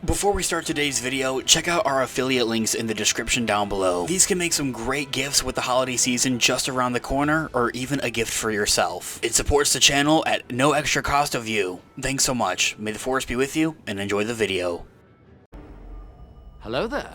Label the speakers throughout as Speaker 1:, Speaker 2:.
Speaker 1: Before we start today's video, check out our affiliate links in the description down below. These can make some great gifts with the holiday season just around the corner, or even a gift for yourself. It supports the channel at no extra cost of you. Thanks so much. May the force be with you, and enjoy the video.
Speaker 2: Hello there.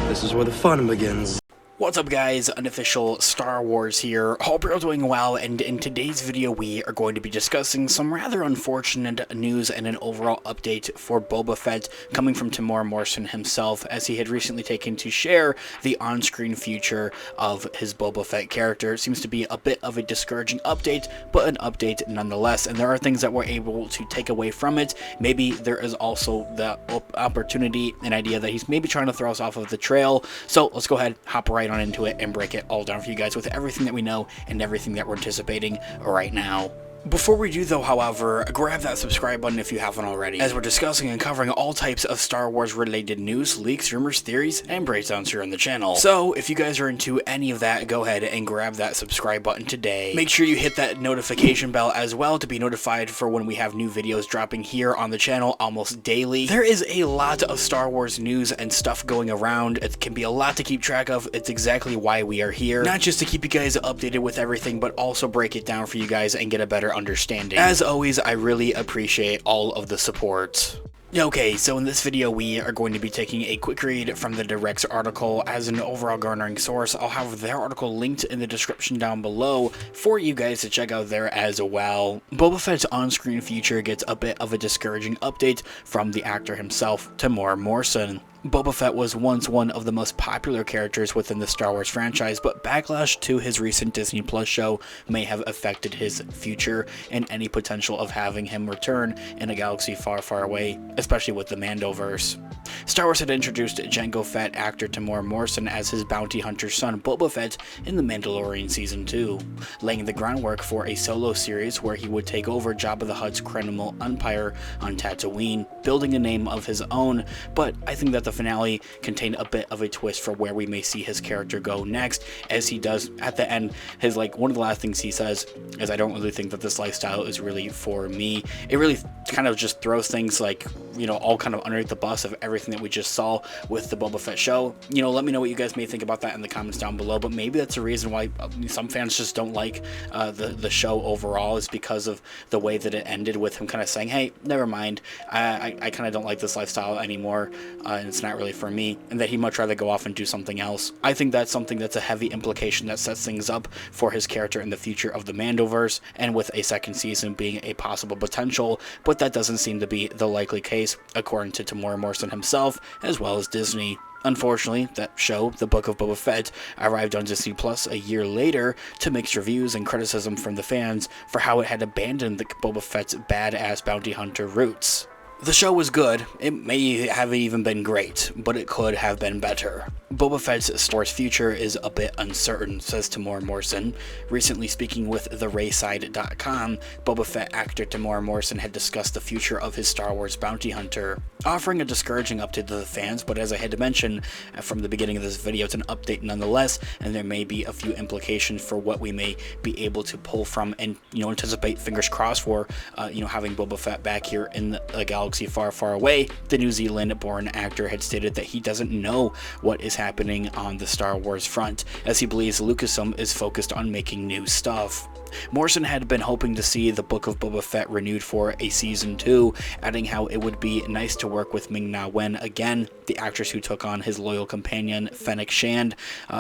Speaker 3: This is where the fun begins.
Speaker 1: What's up guys, Unofficial Star Wars here. Hope you're all doing well, and in today's video we are going to be discussing some rather unfortunate news and an overall update for Boba Fett coming from Temuera Morrison himself, as he had recently taken to share the on-screen future of his Boba Fett character. It seems to be a bit of a discouraging update, but an update nonetheless, and there are things that we're able to take away from it. Maybe there is also the opportunity, an idea that he's maybe trying to throw us off of the trail, so let's go ahead, hop right on into it and break it all down for you guys with everything that we know and everything that we're anticipating right now. Before we do though, however, grab that subscribe button if you haven't already, as we're discussing and covering all types of Star Wars related news, leaks, rumors, theories, and breakdowns here on the channel. So if you guys are into any of that, go ahead and grab that subscribe button today. Make sure you hit that notification bell as well to be notified for when we have new videos dropping here on the channel almost daily. There is a lot of Star Wars news and stuff going around. It can be a lot to keep track of. It's exactly why we are here. Not just to keep you guys updated with everything, but also break it down for you guys and get a better understanding. As always, I really appreciate all of the support. Okay, so in this video we are going to be taking a quick read from the Direct's article. As an overall garnering source, I'll have their article linked in the description down below for you guys to check out there as well. Boba Fett's on-screen future gets a bit of a discouraging update from the actor himself, Temuera Morrison. Boba Fett was once one of the most popular characters within the Star Wars franchise, but backlash to his recent Disney Plus show may have affected his future and any potential of having him return in a galaxy far, far away, especially with the Mandoverse. Star Wars had introduced Jango Fett actor Temuera Morrison as his bounty hunter son Boba Fett in The Mandalorian Season 2, laying the groundwork for a solo series where he would take over Jabba the Hutt's criminal empire on Tatooine, building a name of his own. But I think that the finale contained a bit of a twist for where we may see his character go next, as he does at the end. His one of the last things he says is, "I don't really think that this lifestyle is really for me." It really kind of just throws things all kind of underneath the bus of everything that we just saw with the Boba Fett show. Let me know what you guys may think about that in the comments down below, but maybe that's the reason why some fans just don't like the show overall, is because of the way that it ended with him kind of saying, "Hey, never mind, I kind of don't like this lifestyle anymore, and it's not really for me," and that he'd much rather go off and do something else. I think that's something that's a heavy implication that sets things up for his character in the future of the Mandoverse, and with a second season being a possible potential, but that doesn't seem to be the likely case, according to Temuera Morrison himself, as well as Disney. Unfortunately, that show, The Book of Boba Fett, arrived on Disney Plus a year later to mixed reviews and criticism from the fans for how it had abandoned the Boba Fett's badass bounty hunter roots. The show was good. It may have even been great, but it could have been better. Boba Fett's Star Wars future is a bit uncertain, says Temuera Morrison. Recently speaking with TheRayside.com, Boba Fett actor Temuera Morrison had discussed the future of his Star Wars bounty hunter, offering a discouraging update to the fans, but as I had to mention from the beginning of this video, it's an update nonetheless, and there may be a few implications for what we may be able to pull from and, anticipate, fingers crossed, for, having Boba Fett back here in a galaxy far, far away. The New Zealand-born actor had stated that he doesn't know what is happening on the Star Wars front, as he believes Lucasfilm is focused on making new stuff. Morrison had been hoping to see the Book of Boba Fett renewed for a Season 2, adding how it would be nice to work with Ming-Na Wen again, the actress who took on his loyal companion Fennec Shand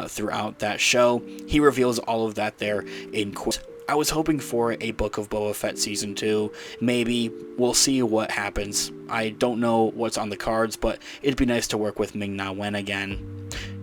Speaker 1: throughout that show. He reveals all of that there in quote, "I was hoping for a Book of Boba Fett Season 2. Maybe. We'll see what happens. I don't know what's on the cards, but it'd be nice to work with Ming-Na Wen again."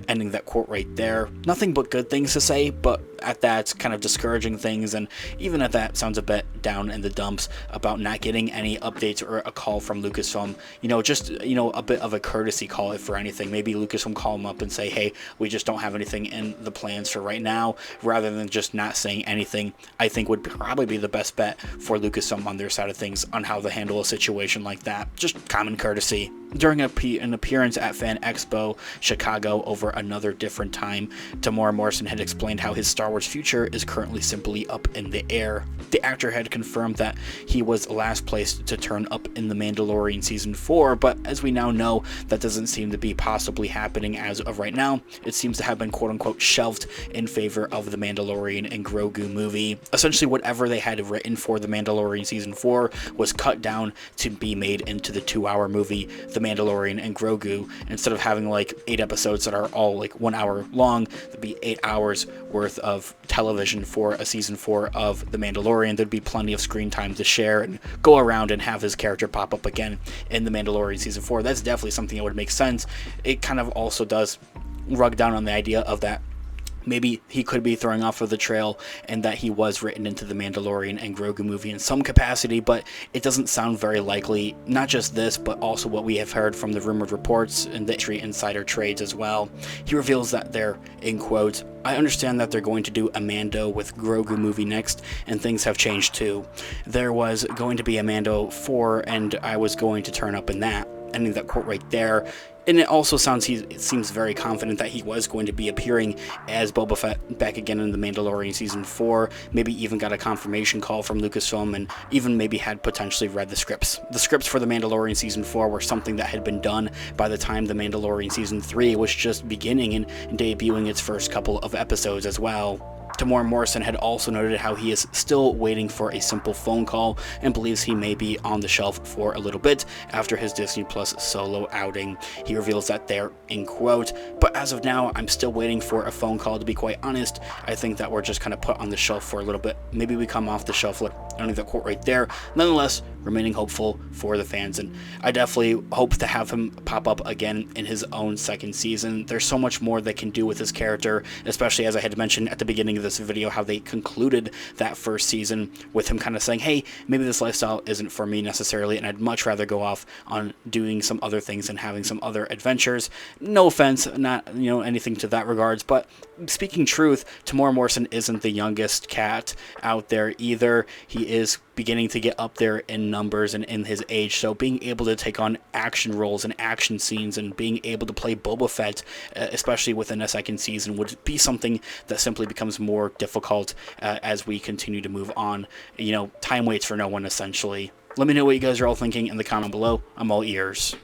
Speaker 1: Ending that quote right there. Nothing but good things to say, but at that, it's kind of discouraging things, and even at that, sounds a bit down in the dumps about not getting any updates or a call from Lucasfilm. Just a bit of a courtesy call, if for anything. Maybe Lucasfilm call them up and say, "Hey, we just don't have anything in the plans for right now," rather than just not saying anything. I think would probably be the best bet for Lucasfilm on their side of things on how to handle a situation like that. Just common courtesy. During an appearance at Fan Expo Chicago over another different time, Temuera Morrison had explained how his Star Wars future is currently simply up in the air. The actor had confirmed that he was last placed to turn up in The Mandalorian Season 4, but as we now know, that doesn't seem to be possibly happening as of right now. It seems to have been quote-unquote shelved in favor of The Mandalorian and Grogu movie. Essentially, whatever they had written for The Mandalorian Season 4 was cut down to be made into the 2-hour movie, The Mandalorian and Grogu. Instead of having like 8 episodes that are all like 1 hour long, there'd be 8 hours worth of television for a Season 4 of The Mandalorian. There'd be plenty of screen time to share and go around and have his character pop up again in The Mandalorian Season 4. That's definitely something that would make sense. It kind of also does rug down on the idea of that maybe he could be throwing off of the trail and that he was written into the Mandalorian and Grogu movie in some capacity, but it doesn't sound very likely. Not just this, but also what we have heard from the rumored reports and the industry insider trades as well. He reveals that they're, in quotes, "I understand that they're going to do a Mando with Grogu movie next, and things have changed too. There was going to be a Mando 4, and I was going to turn up in that." Ending that quote right there. And it also seems very confident that he was going to be appearing as Boba Fett back again in The Mandalorian Season 4, maybe even got a confirmation call from Lucasfilm, and even maybe had potentially read the scripts. The scripts for The Mandalorian Season 4 were something that had been done by the time The Mandalorian Season 3 was just beginning and debuting its first couple of episodes as well. Temuera Morrison had also noted how he is still waiting for a simple phone call and believes he may be on the shelf for a little bit after his Disney Plus solo outing. He reveals that they're, in quote, "But as of now, I'm still waiting for a phone call, to be quite honest. I think that we're just kind of put on the shelf for a little bit. Maybe we come off the shelf." Only that quote right there. Nonetheless, remaining hopeful for the fans, and I definitely hope to have him pop up again in his own second season. There's so much more they can do with his character, especially as I had mentioned at the beginning of this video, how they concluded that first season with him kind of saying, hey, maybe this lifestyle isn't for me necessarily, and I'd much rather go off on doing some other things and having some other adventures. No offense, not anything to that regards, but speaking truth, Temuera Morrison isn't the youngest cat out there either. He is beginning to get up there in numbers and in his age, so being able to take on action roles and action scenes and being able to play Boba Fett, especially within a second season, would be something that simply becomes more difficult as we continue to move on. Time waits for no one, essentially. Let me know what you guys are all thinking in the comment below. I'm all ears.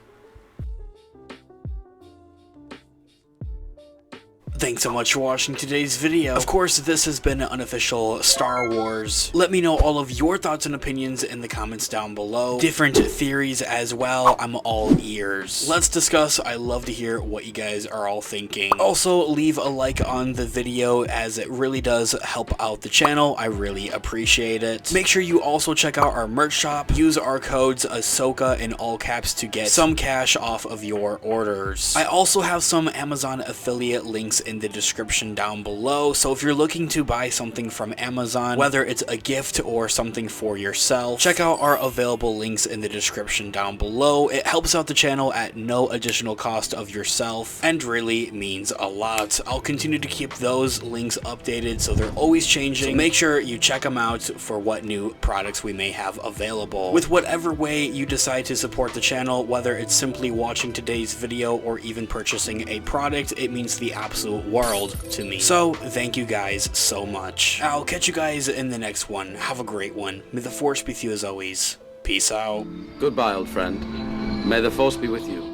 Speaker 1: Thanks so much for watching today's video. Of course, this has been an unofficial Star Wars. Let me know all of your thoughts and opinions in the comments down below. Different theories as well. I'm all ears. Let's discuss. I love to hear what you guys are all thinking. Also, leave a like on the video as it really does help out the channel. I really appreciate it. Make sure you also check out our merch shop. Use our codes Ahsoka in all caps to get some cash off of your orders. I also have some Amazon affiliate links in the description down below, so if you're looking to buy something from Amazon, whether it's a gift or something for yourself, check out our available links in the description down below. It helps out the channel at no additional cost of yourself and really means a lot. I'll continue to keep those links updated, so they're always changing. So make sure you check them out for what new products we may have available. With whatever way you decide to support the channel, whether it's simply watching today's video or even purchasing a product, it means the absolute world to me. So thank you guys so much. I'll catch you guys in the next one. Have a great one. May the Force be with you as always. Peace out.
Speaker 4: Goodbye, old friend. May the Force be with you.